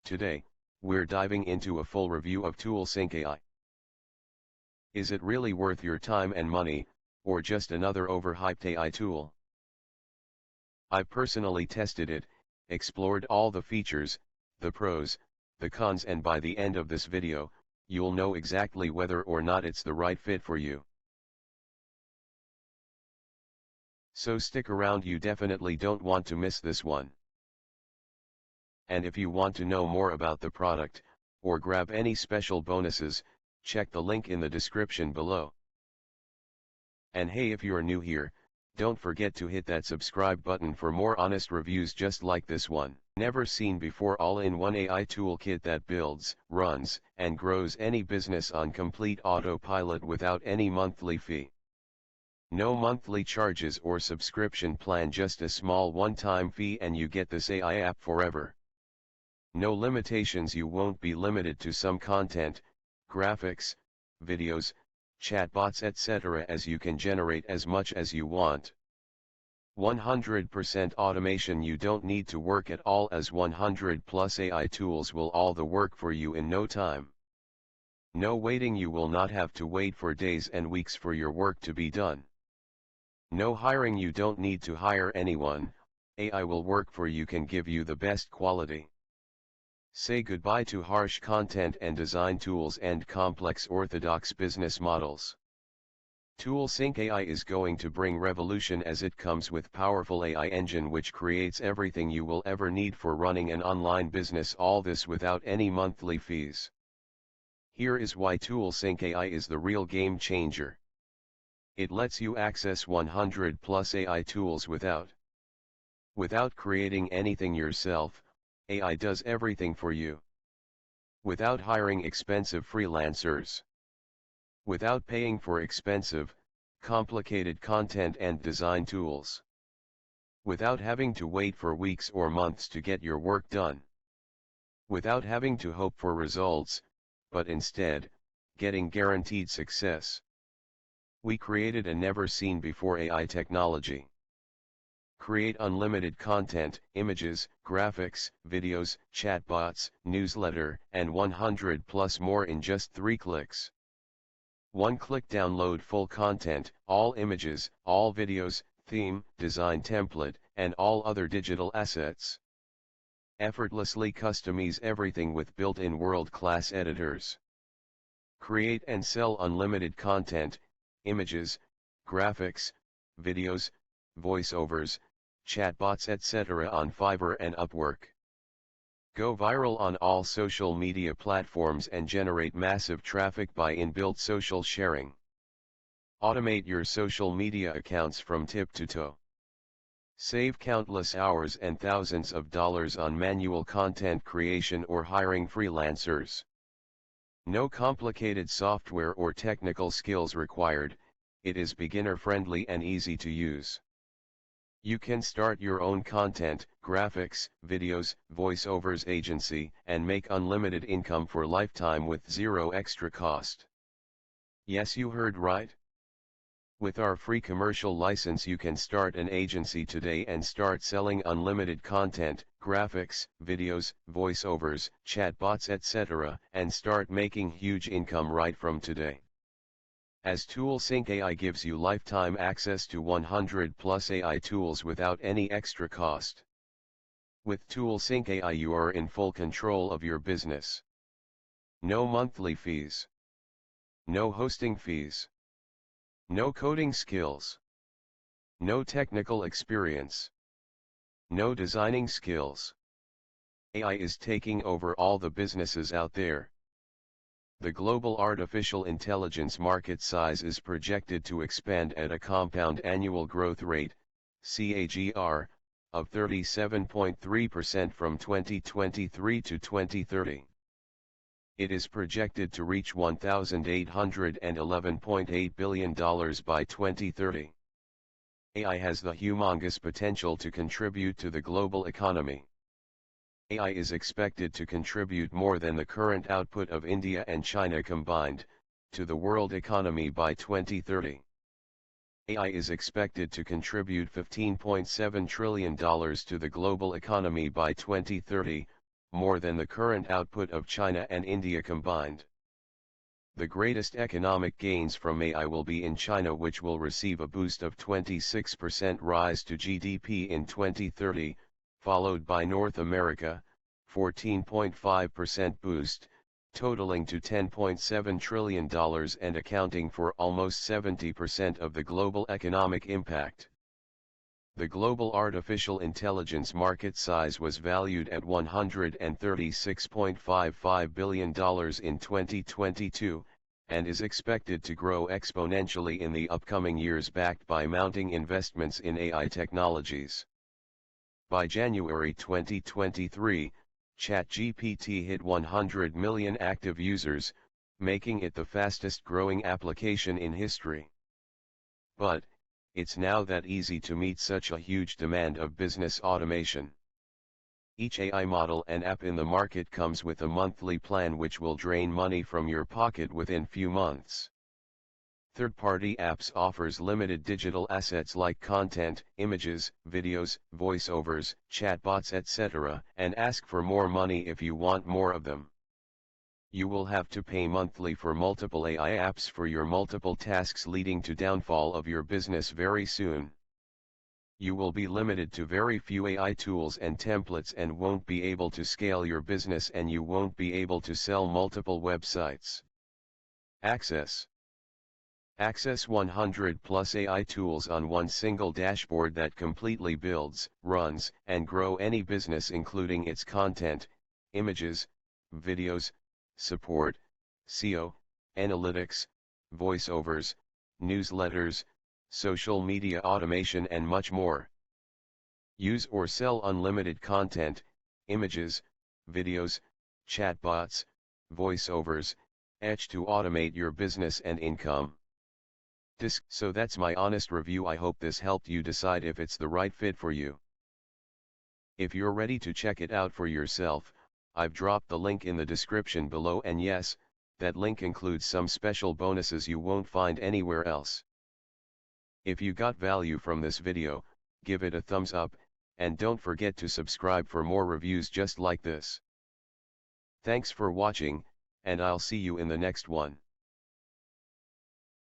Today, we're diving into a full review of ToolSync AI. Is it really worth your time and money, or just another overhyped AI tool? I've personally tested it, explored all the features, the pros, the cons, and by the end of this video, you'll know exactly whether or not it's the right fit for you. So stick around, you definitely don't want to miss this one. And if you want to know more about the product, or grab any special bonuses, check the link in the description below. And hey, if you're new here, don't forget to hit that subscribe button for more honest reviews just like this one. Never seen before all-in-one AI toolkit that builds, runs, and grows any business on complete autopilot without any monthly fee. No monthly charges or subscription plan, just a small one-time fee and you get this AI app forever. No limitations, you won't be limited to some content, graphics, videos, chatbots, etc., as you can generate as much as you want. 100% automation, you don't need to work at all, as 100 plus AI tools will all the work for you in no time. No waiting, you will not have to wait for days and weeks for your work to be done. No hiring, you don't need to hire anyone, AI will work for you, can give you the best quality. Say goodbye to harsh content and design tools and complex orthodox business models. ToolSync AI is going to bring revolution, as it comes with powerful AI engine which creates everything you will ever need for running an online business, all this without any monthly fees. Here is why ToolSync AI is the real game changer. It lets you access 100 plus AI tools without creating anything yourself. AI does everything for you. Without hiring expensive freelancers. Without paying for expensive, complicated content and design tools. Without having to wait for weeks or months to get your work done. Without having to hope for results, but instead, getting guaranteed success. We created a never-seen-before AI technology. Create unlimited content, images, graphics, videos, chatbots, newsletter, and 100 plus more in just 3 clicks. One click, download full content, all images, all videos, theme, design template, and all other digital assets. Effortlessly customize everything with built-in world-class editors. Create and sell unlimited content, images, graphics, videos, voiceovers, chatbots, etc. on Fiverr and Upwork. Go viral on all social media platforms and generate massive traffic by inbuilt social sharing. Automate your social media accounts from tip to toe. Save countless hours and thousands of dollars on manual content creation or hiring freelancers. No complicated software or technical skills required, it is beginner-friendly and easy to use. You can start your own content, graphics, videos, voiceovers agency, and make unlimited income for lifetime with zero extra cost. Yes, you heard right. With our free commercial license, you can start an agency today and start selling unlimited content, graphics, videos, voiceovers, chatbots, etc., and start making huge income right from today. As ToolSync AI gives you lifetime access to 100 plus AI tools without any extra cost. With ToolSync AI you are in full control of your business. No monthly fees. No hosting fees. No coding skills. No technical experience. No designing skills. AI is taking over all the businesses out there. The global artificial intelligence market size is projected to expand at a compound annual growth rate, CAGR, of 37.3% from 2023 to 2030. It is projected to reach $1,811.8 billion by 2030. AI has the humongous potential to contribute to the global economy. AI is expected to contribute more than the current output of India and China combined, to the world economy by 2030. AI is expected to contribute $15.7 trillion to the global economy by 2030, more than the current output of China and India combined. The greatest economic gains from AI will be in China, which will receive a boost of 26% rise to GDP in 2030, followed by North America, 14.5% boost, totaling to $10.7 trillion and accounting for almost 70% of the global economic impact. The global artificial intelligence market size was valued at $136.55 billion in 2022, and is expected to grow exponentially in the upcoming years, backed by mounting investments in AI technologies. By January 2023, ChatGPT hit 100 million active users, making it the fastest growing application in history. But it's now that easy to meet such a huge demand of business automation. Each AI model and app in the market comes with a monthly plan which will drain money from your pocket within few months. Third-party apps offers limited digital assets like content, images, videos, voiceovers, chatbots, etc., and ask for more money if you want more of them. You will have to pay monthly for multiple AI apps for your multiple tasks, leading to downfall of your business very soon. You will be limited to very few AI tools and templates and won't be able to scale your business, and you won't be able to sell multiple websites. Access 100 plus AI tools on one single dashboard that completely builds, runs, and grow any business, including its content, images, videos, support, SEO, analytics, voiceovers, newsletters, social media automation, and much more. Use or sell unlimited content, images, videos, chatbots, voiceovers, etc. to automate your business and income. So that's my honest review. I hope this helped you decide if it's the right fit for you. If you're ready to check it out for yourself, I've dropped the link in the description below, and yes, that link includes some special bonuses you won't find anywhere else. If you got value from this video, give it a thumbs up, and don't forget to subscribe for more reviews just like this. Thanks for watching, and I'll see you in the next one.